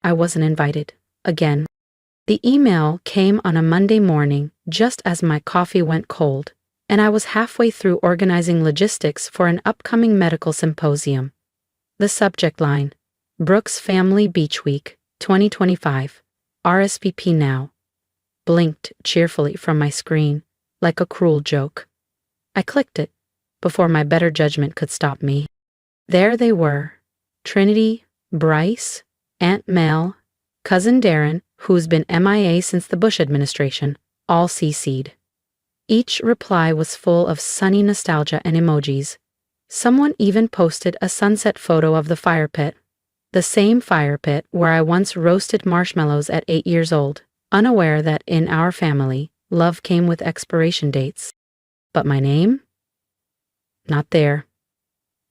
I wasn't invited. Again. The email came on a Monday morning, just as my coffee went cold, and I was halfway through organizing logistics for an upcoming medical symposium. The subject line: Brooks Family Beach Week, 2025. RSVP now. Blinked cheerfully from my screen, like a cruel joke. I clicked it, before my better judgment could stop me. There they were: Trinity, Bryce, Aunt Mel, Cousin Darren, who's been MIA since the Bush administration, all CC'd. Each reply was full of sunny nostalgia and emojis. Someone even posted a sunset photo of the fire pit. The same fire pit where I once roasted marshmallows at 8 years old, unaware that in our family, love came with expiration dates. But my name? Not there.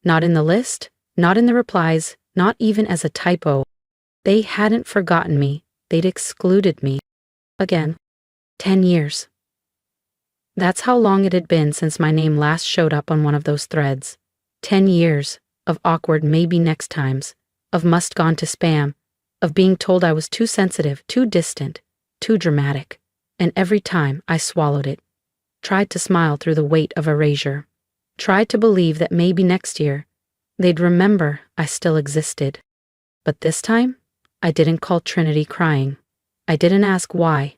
Not in the list, not in the replies, not even as a typo. They hadn't forgotten me, they'd excluded me. Again. 10 years. That's how long it had been since my name last showed up on one of those threads. 10 years of awkward maybe next times, of must gone to spam, of being told I was too sensitive, too distant, too dramatic. And every time I swallowed it, tried to smile through the weight of erasure, tried to believe that maybe next year they'd remember I still existed. But this time, I didn't call Trinity crying. I didn't ask why.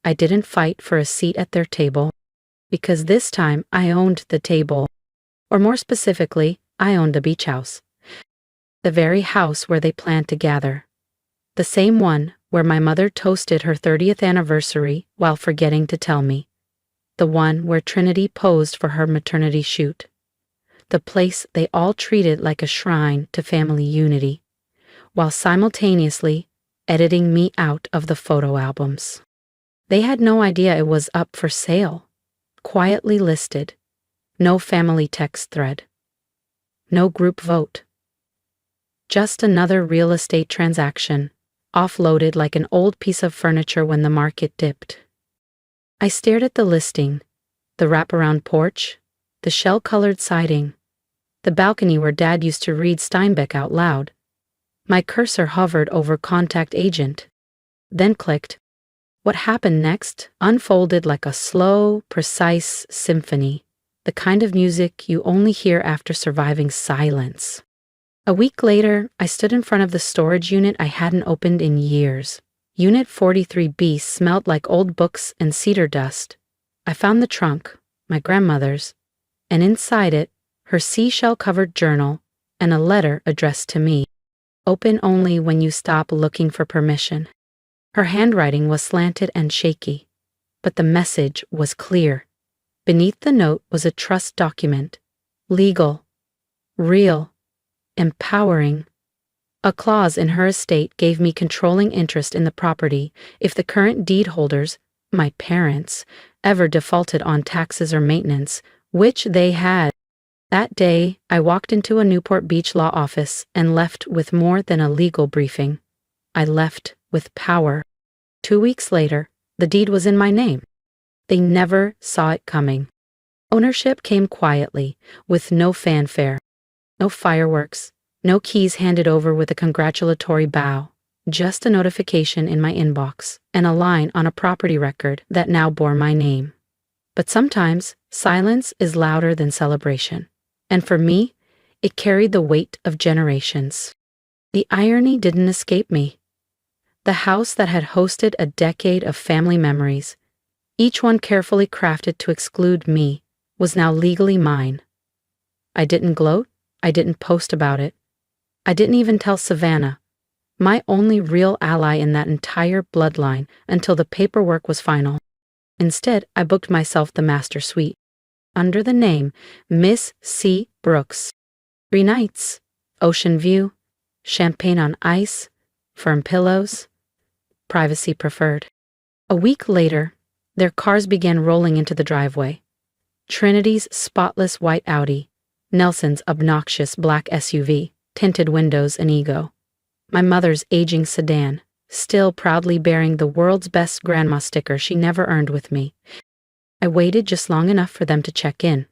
I didn't fight for a seat at their table. Because this time I owned the table. Or more specifically, I owned the beach house. The very house where they planned to gather. The same one where my mother toasted her 30th anniversary while forgetting to tell me. The one where Trinity posed for her maternity shoot. The place they all treated like a shrine to family unity, while simultaneously editing me out of the photo albums. They had no idea it was up for sale, quietly listed, no family text thread, no group vote. Just another real estate transaction, offloaded like an old piece of furniture when the market dipped. I stared at the listing, the wraparound porch, the shell-colored siding, the balcony where Dad used to read Steinbeck out loud. My cursor hovered over contact agent, then clicked. What happened next unfolded like a slow, precise symphony, the kind of music you only hear after surviving silence. A week later, I stood in front of the storage unit I hadn't opened in years. Unit 43B smelled like old books and cedar dust. I found the trunk, my grandmother's, and inside it, her seashell-covered journal and a letter addressed to me. Open only when you stop looking for permission. Her handwriting was slanted and shaky, but the message was clear. Beneath the note was a trust document. Legal. Real. Empowering. A clause in her estate gave me controlling interest in the property if the current deed holders, my parents, ever defaulted on taxes or maintenance, which they had. That day, I walked into a Newport Beach law office and left with more than a legal briefing. I left with power. 2 weeks later, the deed was in my name. They never saw it coming. Ownership came quietly, with no fanfare. No fireworks, no keys handed over with a congratulatory bow, just a notification in my inbox and a line on a property record that now bore my name. But sometimes, silence is louder than celebration. And for me, it carried the weight of generations. The irony didn't escape me. The house that had hosted a decade of family memories, each one carefully crafted to exclude me, was now legally mine. I didn't gloat, I didn't post about it. I didn't even tell Savannah, my only real ally in that entire bloodline, until the paperwork was final. Instead, I booked myself the master suite, under the name Miss C. Brooks. 3 nights, ocean view, champagne on ice, firm pillows, privacy preferred. A week later, their cars began rolling into the driveway. Trinity's spotless white Audi, Nelson's obnoxious black SUV, tinted windows and ego. My mother's aging sedan, still proudly bearing the world's best grandma sticker she never earned with me. I waited just long enough for them to check in.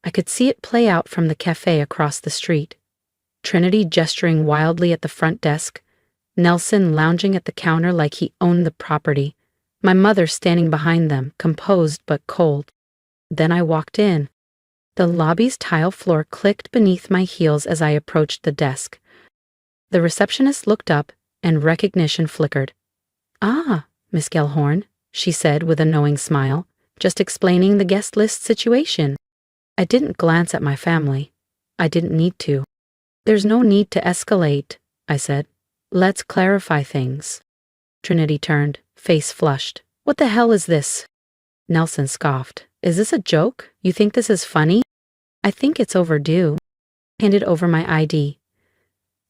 I could see it play out from the cafe across the street. Trinity gesturing wildly at the front desk, Nelson lounging at the counter like he owned the property, my mother standing behind them, composed but cold. Then I walked in. The lobby's tile floor clicked beneath my heels as I approached the desk. The receptionist looked up, and recognition flickered. "Ah, Miss Gellhorn," she said with a knowing smile, "just explaining the guest list situation." I didn't glance at my family. I didn't need to. "There's no need to escalate," I said. "Let's clarify things." Trinity turned, face flushed. "What the hell is this?" Nelson scoffed. "Is this a joke? You think this is funny?" "I think it's overdue." Handed over my ID.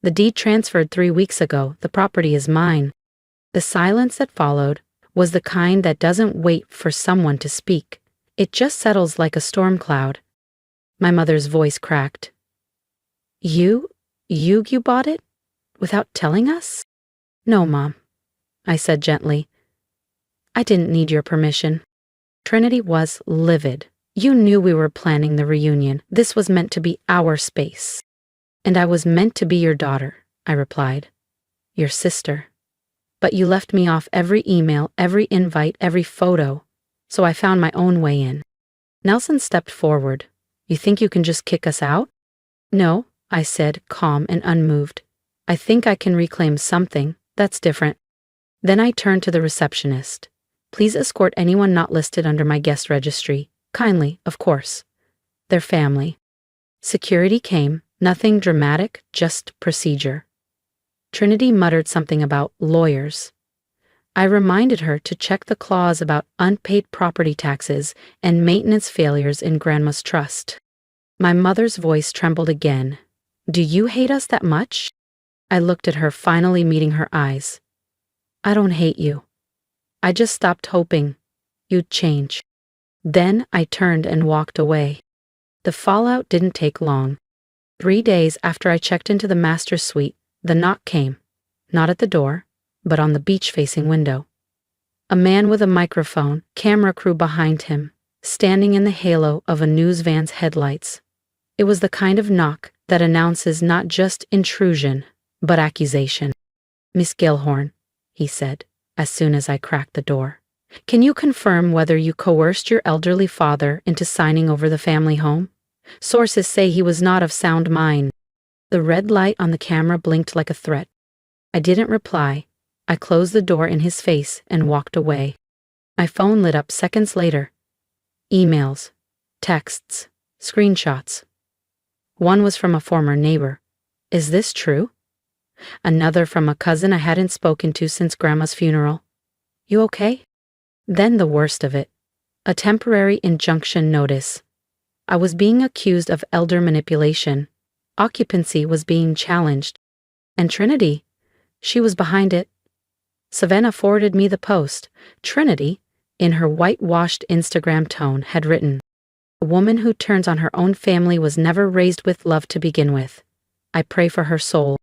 "The deed transferred 3 weeks ago. The property is mine." The silence that followed was the kind that doesn't wait for someone to speak. It just settles like a storm cloud. My mother's voice cracked. You bought it? Without telling us?" "No, Mom," I said gently. "I didn't need your permission." Trinity was livid. "You knew we were planning the reunion. This was meant to be our space." "And I was meant to be your daughter," I replied. "Your sister. But you left me off every email, every invite, every photo, so I found my own way in." Nelson stepped forward. "You think you can just kick us out?" "No," I said, calm and unmoved. "I think I can reclaim something. That's different." Then I turned to the receptionist. "Please escort anyone not listed under my guest registry. Kindly, of course. Their family." Security came, nothing dramatic, just procedure. Trinity muttered something about lawyers. I reminded her to check the clause about unpaid property taxes and maintenance failures in Grandma's trust. My mother's voice trembled again. "Do you hate us that much?" I looked at her, finally meeting her eyes. "I don't hate you. I just stopped hoping you'd change." Then I turned and walked away. The fallout didn't take long. 3 days after I checked into the master suite, the knock came, not at the door, but on the beach-facing window. A man with a microphone, camera crew behind him, standing in the halo of a news van's headlights. It was the kind of knock that announces not just intrusion, but accusation. "Miss Gellhorn," he said, as soon as I cracked the door, "can you confirm whether you coerced your elderly father into signing over the family home? Sources say he was not of sound mind." The red light on the camera blinked like a threat. I didn't reply. I closed the door in his face and walked away. My phone lit up seconds later. Emails, texts, screenshots. One was from a former neighbor. "Is this true?" Another from a cousin I hadn't spoken to since Grandma's funeral. "You okay?" Then the worst of it. A temporary injunction notice. I was being accused of elder manipulation. Occupancy was being challenged. And Trinity, she was behind it. Savannah forwarded me the post. Trinity, in her whitewashed Instagram tone, had written, "A woman who turns on her own family was never raised with love to begin with. I pray for her soul."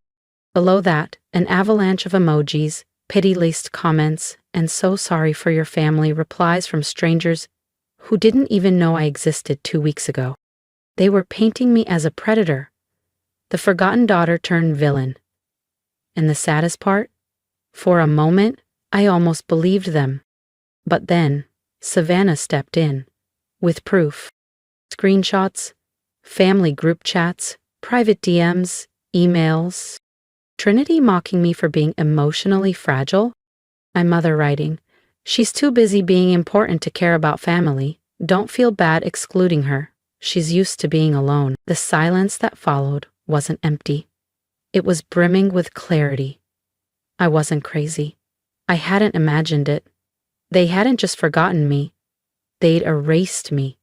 Below that, an avalanche of emojis, pity-laced comments, and "so sorry for your family" replies from strangers who didn't even know I existed 2 weeks ago. They were painting me as a predator, the forgotten daughter turned villain. And the saddest part? For a moment, I almost believed them. But then, Savannah stepped in. With proof. Screenshots, family group chats, private DMs, emails. Trinity mocking me for being emotionally fragile? My mother writing, "She's too busy being important to care about family. Don't feel bad excluding her. She's used to being alone." The silence that followed wasn't empty. It was brimming with clarity. I wasn't crazy. I hadn't imagined it. They hadn't just forgotten me. They'd erased me.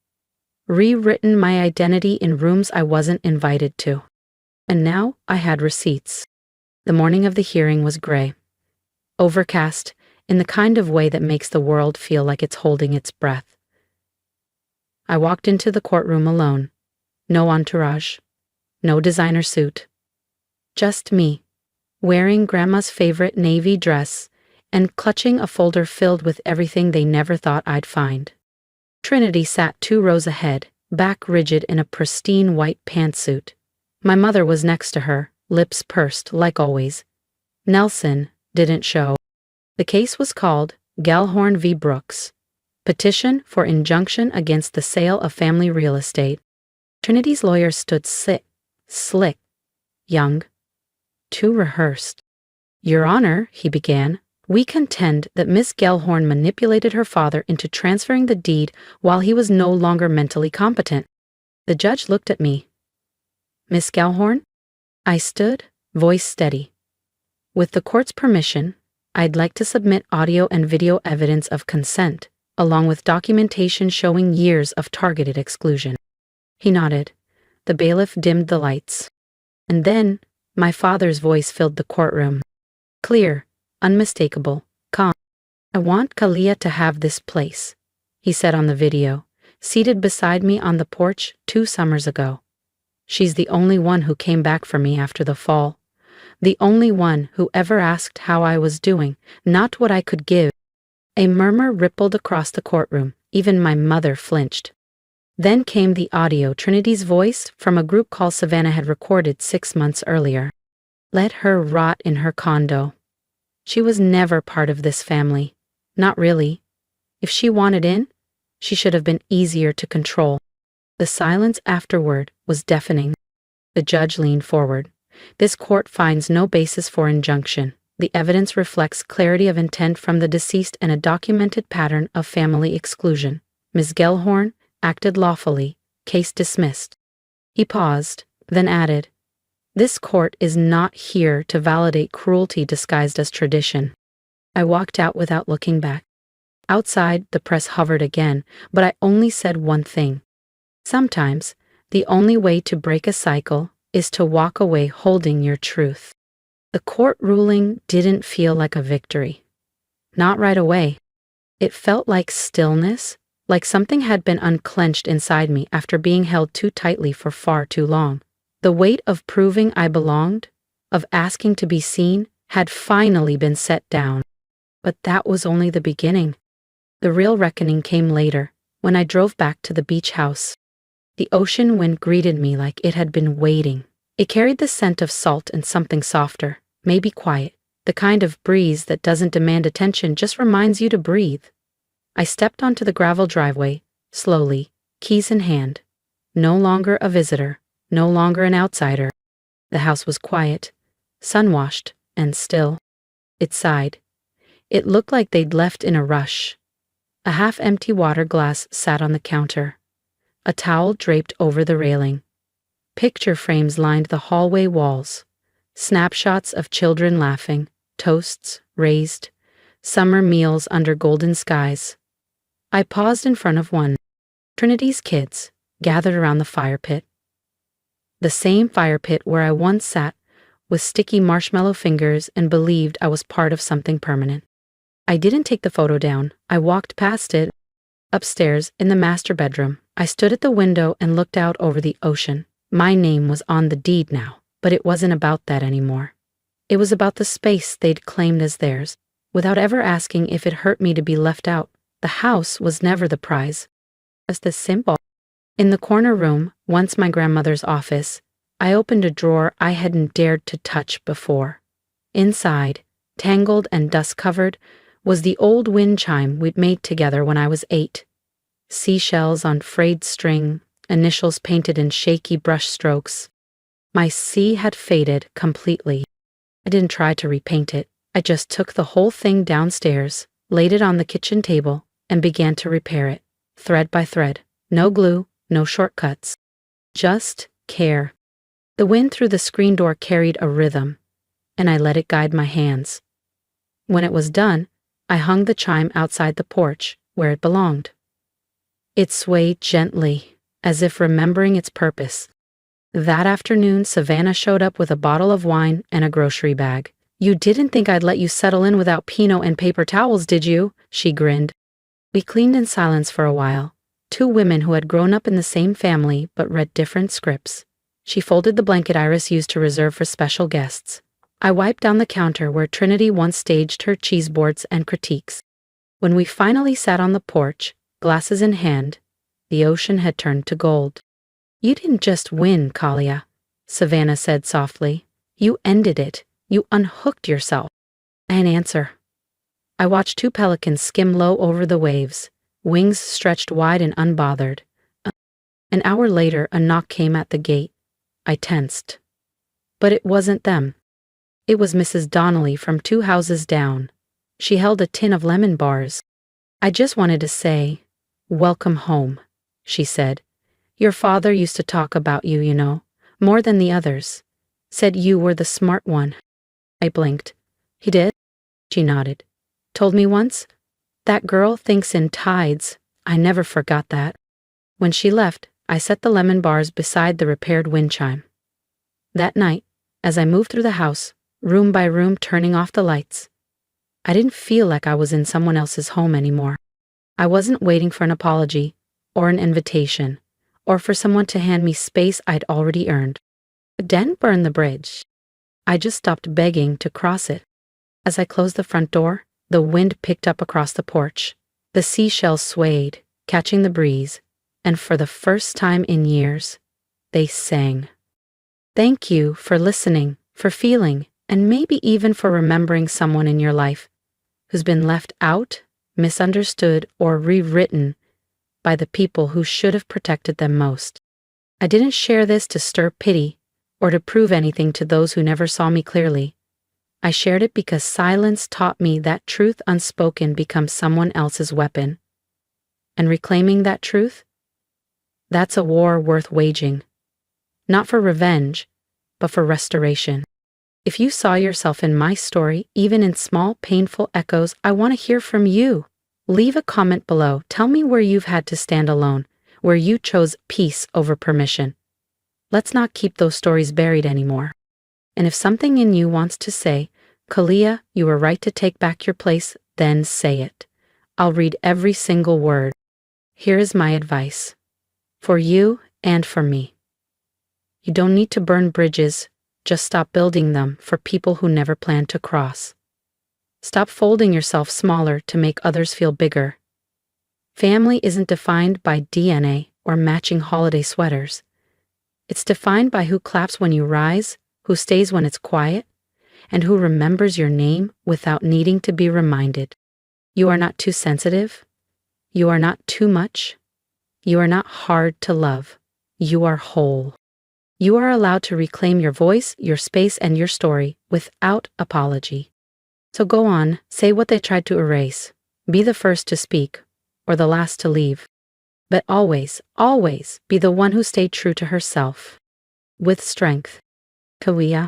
Rewritten my identity in rooms I wasn't invited to. And now I had receipts. The morning of the hearing was gray. Overcast, in the kind of way that makes the world feel like it's holding its breath. I walked into the courtroom alone. No entourage. No designer suit. Just me, wearing Grandma's favorite navy dress and clutching a folder filled with everything they never thought I'd find. Trinity sat 2 rows ahead, back rigid in a pristine white pantsuit. My mother was next to her, lips pursed like always. Nelson didn't show. The case was called Gellhorn v. Brooks. Petition for injunction against the sale of family real estate. Trinity's lawyer stood slick, young, too rehearsed. Your Honor, he began, we contend that Miss Gellhorn manipulated her father into transferring the deed while he was no longer mentally competent. The judge looked at me. Miss Gellhorn? I stood, voice steady. With the court's permission, I'd like to submit audio and video evidence of consent, along with documentation showing years of targeted exclusion. He nodded. The bailiff dimmed the lights. And then, my father's voice filled the courtroom. Clear, unmistakable, calm. I want Kalia to have this place, he said on the video, seated beside me on the porch 2 summers ago. She's the only one who came back for me after the fall. The only one who ever asked how I was doing, not what I could give. A murmur rippled across the courtroom. Even my mother flinched. Then came the audio, Trinity's voice from a group call Savannah had recorded 6 months earlier. Let her rot in her condo. She was never part of this family. Not really. If she wanted in, she should have been easier to control. The silence afterward was deafening. The judge leaned forward. This court finds no basis for injunction. The evidence reflects clarity of intent from the deceased and a documented pattern of family exclusion. Ms. Gellhorn acted lawfully. Case dismissed. He paused, then added, this court is not here to validate cruelty disguised as tradition. I walked out without looking back. Outside, the press hovered again, but I only said one thing. Sometimes, the only way to break a cycle is to walk away holding your truth. The court ruling didn't feel like a victory. Not right away. It felt like stillness, like something had been unclenched inside me after being held too tightly for far too long. The weight of proving I belonged, of asking to be seen, had finally been set down. But that was only the beginning. The real reckoning came later, when I drove back to the beach house. The ocean wind greeted me like it had been waiting. It carried the scent of salt and something softer, maybe quiet, the kind of breeze that doesn't demand attention, just reminds you to breathe. I stepped onto the gravel driveway, slowly, keys in hand. No longer a visitor, no longer an outsider. The house was quiet, sun-washed, and still. It sighed. It looked like they'd left in a rush. A half-empty water glass sat on the counter. A towel draped over the railing. Picture frames lined the hallway walls. Snapshots of children laughing, toasts raised, summer meals under golden skies. I paused in front of one. Trinity's kids, gathered around the fire pit. The same fire pit where I once sat with sticky marshmallow fingers and believed I was part of something permanent. I didn't take the photo down. I walked past it. Upstairs, in the master bedroom, I stood at the window and looked out over the ocean. My name was on the deed now, but it wasn't about that anymore. It was about the space they'd claimed as theirs, without ever asking if it hurt me to be left out. The house was never the prize. Just the simple. In the corner room, once my grandmother's office, I opened a drawer I hadn't dared to touch before. Inside, tangled and dust-covered, was the old wind chime we'd made together when I was 8. Seashells on frayed string, initials painted in shaky brush strokes. My C had faded completely. I didn't try to repaint it. I just took the whole thing downstairs, laid it on the kitchen table, and began to repair it, thread by thread. No glue, no shortcuts. Just care. The wind through the screen door carried a rhythm, and I let it guide my hands. When it was done, I hung the chime outside the porch, where it belonged. It swayed gently, as if remembering its purpose. That afternoon, Savannah showed up with a bottle of wine and a grocery bag. You didn't think I'd let you settle in without Pinot and paper towels, did you? She grinned. We cleaned in silence for a while. 2 women who had grown up in the same family but read different scripts. She folded the blanket Iris used to reserve for special guests. I wiped down the counter where Trinity once staged her cheese boards and critiques. When we finally sat on the porch, glasses in hand, the ocean had turned to gold. You didn't just win, Kalia, Savannah said softly. You ended it. You unhooked yourself. An answer. I watched two pelicans skim low over the waves, wings stretched wide and unbothered. An hour later, a knock came at the gate. I tensed. But it wasn't them. It was Mrs. Donnelly from 2 houses down. She held a tin of lemon bars. I just wanted to say, "Welcome home," she said. "Your father used to talk about you, you know, more than the others. Said you were the smart one." I blinked. "He did?" She nodded. "Told me once? That girl thinks in tides. I never forgot that." When she left, I set the lemon bars beside the repaired wind chime. That night, as I moved through the house, room by room turning off the lights, I didn't feel like I was in someone else's home anymore. I wasn't waiting for an apology, or an invitation, or for someone to hand me space I'd already earned. I didn't burn the bridge. I just stopped begging to cross it. As I closed the front door, the wind picked up across the porch. The seashells swayed, catching the breeze, and for the first time in years, they sang. Thank you for listening, for feeling, and maybe even for remembering someone in your life who's been left out, misunderstood, or rewritten by the people who should have protected them most. I didn't share this to stir pity or to prove anything to those who never saw me clearly. I shared it because silence taught me that truth unspoken becomes someone else's weapon. And reclaiming that truth? That's a war worth waging. Not for revenge, but for restoration. If you saw yourself in my story, even in small, painful echoes, I want to hear from you. Leave a comment below. Tell me where you've had to stand alone, where you chose peace over permission. Let's not keep those stories buried anymore. And if something in you wants to say, "Kalia, you were right to take back your place," then say it. I'll read every single word. Here is my advice. For you and for me. You don't need to burn bridges. Just stop building them for people who never planned to cross. Stop folding yourself smaller to make others feel bigger. Family isn't defined by DNA or matching holiday sweaters. It's defined by who claps when you rise, who stays when it's quiet, and who remembers your name without needing to be reminded. You are not too sensitive. You are not too much. You are not hard to love. You are whole. You are allowed to reclaim your voice, your space, and your story without apology. So go on, say what they tried to erase. Be the first to speak, or the last to leave. But always, always be the one who stayed true to herself. With strength. Kalia.